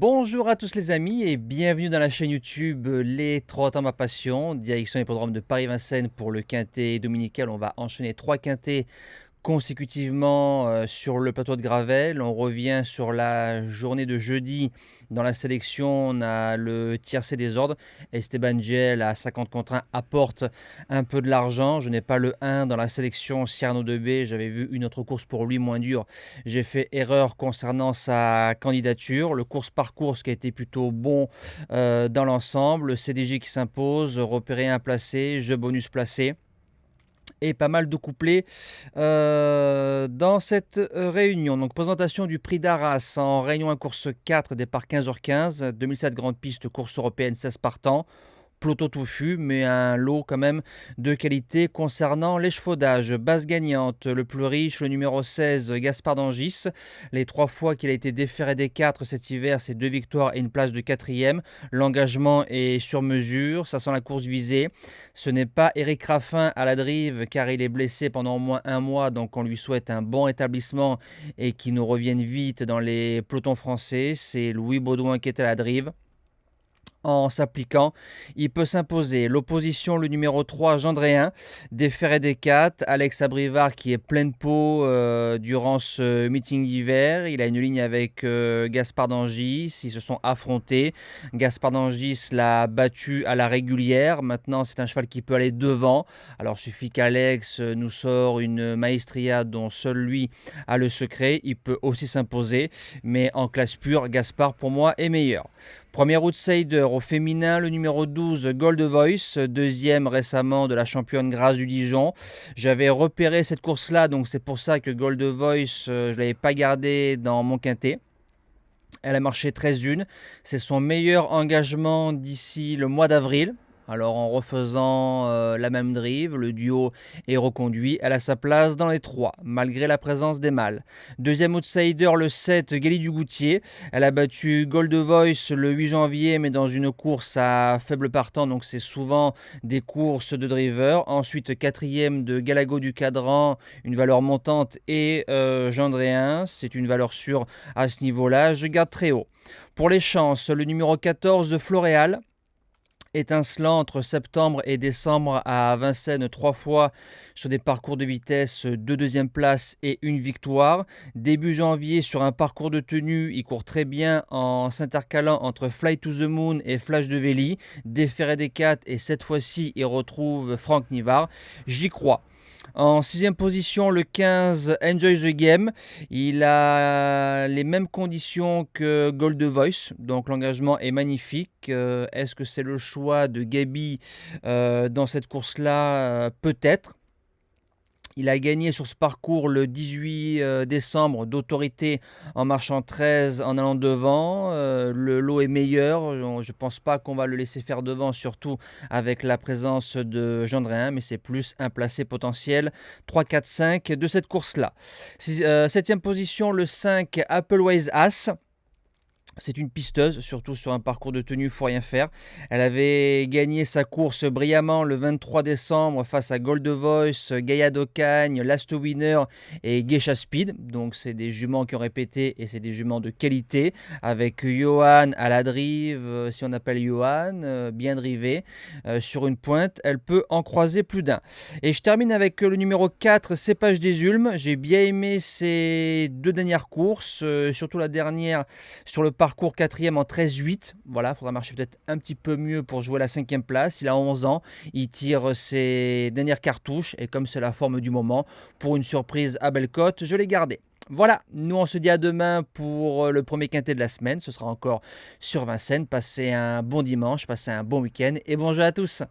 Bonjour à tous les amis et bienvenue dans la chaîne YouTube Les Trottins ma passion, direction hippodrome de Paris-Vincennes pour le quintet dominical. On va enchaîner 3 quintets consécutivement sur le plateau de Gravelle. On revient sur la journée de jeudi. Dans la sélection, on a le tiercé des ordres. Esteban Gel à 50 contre 1 apporte un peu de l'argent. Je n'ai pas le 1 dans la sélection Cyrano de B. J'avais vu une autre course pour lui moins dure. J'ai fait erreur concernant sa candidature. Le course par course qui a été plutôt bon dans l'ensemble. Le CDJ qui s'impose, repéré un placé, jeu bonus placé. Et pas mal de couplets dans cette réunion. Donc présentation du prix d'Arras en Réunion 1 course 4, départ 15h15, 2007 grande piste, course européenne 16 partants. Peloton touffu, mais un lot quand même de qualité. Concernant l'échevaudages, base gagnante, le plus riche, le numéro 16, Gaspard d'Angis. Les 3 fois qu'il a été déféré des 4 cet hiver, c'est 2 victoires et une place de 4e. L'engagement est sur mesure, ça sent la course visée. Ce n'est pas Eric Raffin à la drive, car il est blessé pendant au moins un mois, donc on lui souhaite un bon établissement et qu'il nous revienne vite dans les pelotons français. C'est Louis Baudouin qui est à la drive. En s'appliquant, il peut s'imposer. L'opposition, le numéro 3, Gendréen, déféré des 4. Alex Abrivard qui est pleine peau durant ce meeting d'hiver. Il a une ligne avec Gaspard d'Angis. Ils se sont affrontés. Gaspard d'Angis l'a battu à la régulière. Maintenant, c'est un cheval qui peut aller devant. Alors, il suffit qu'Alex nous sort une maestria dont seul lui a le secret. Il peut aussi s'imposer. Mais en classe pure, Gaspard, pour moi, est meilleur. Premier outsider au féminin, le numéro 12, Gold Voice, deuxième récemment de la championne Grâce du Dijon. J'avais repéré cette course-là, donc c'est pour ça que Gold Voice, je ne l'avais pas gardé dans mon quintet. Elle a marché 13-1. C'est son meilleur engagement d'ici le mois d'avril. Alors en refaisant la même drive, le duo est reconduit. Elle a sa place dans les 3, malgré la présence des mâles. Deuxième outsider, le 7, Gali Dugoutier. Elle a battu Gold Voice le 8 janvier, mais dans une course à faible partant, donc c'est souvent des courses de driver. Ensuite, quatrième de Galago du Cadran, une valeur montante, et Gendréen, c'est une valeur sûre à ce niveau-là. Je garde très haut. Pour les chances, le numéro 14, Floréal. Étincelant entre septembre et décembre à Vincennes 3 fois sur des parcours de vitesse, 2 deuxièmes places et une victoire. Début janvier sur un parcours de tenue, il court très bien en s'intercalant entre Fly to the Moon et Flash de Véli. Déféré des 4 et cette fois-ci il retrouve Franck Nivard. J'y crois. En 6e position, le 15, Enjoy the Game. Il a les mêmes conditions que Gold Voice, donc l'engagement est magnifique. Est-ce que c'est le choix de Gabi dans cette course-là? Peut-être. Il a gagné sur ce parcours le 18 décembre d'autorité en marchant 13 en allant devant. Le lot est meilleur. Je ne pense pas qu'on va le laisser faire devant, surtout avec la présence de Gendréen, mais c'est plus un placé potentiel 3, 4, 5 de cette course-là. 7e position, le 5 Appleways As. C'est une pisteuse, surtout sur un parcours de tenue, il ne faut rien faire. Elle avait gagné sa course brillamment le 23 décembre face à Gold Voice, Gaïa d'Ocagne, Last Winner et Geisha Speed. Donc c'est des juments qui ont répété et c'est des juments de qualité. Avec Johan à la drive, si on appelle Johan, bien drivé, sur une pointe, elle peut en croiser plus d'un. Et je termine avec le numéro 4, Cépage des Ulmes. J'ai bien aimé ces 2 dernières courses, surtout la dernière sur le parcours 4e en 13-8. Voilà, il faudra marcher peut-être un petit peu mieux pour jouer la 5e place. Il a 11 ans, il tire ses dernières cartouches et comme c'est la forme du moment, pour une surprise à belle cote, je l'ai gardé. Voilà, nous on se dit à demain pour le premier quintet de la semaine. Ce sera encore sur Vincennes. Passez un bon dimanche, passez un bon week-end et bonjour à tous.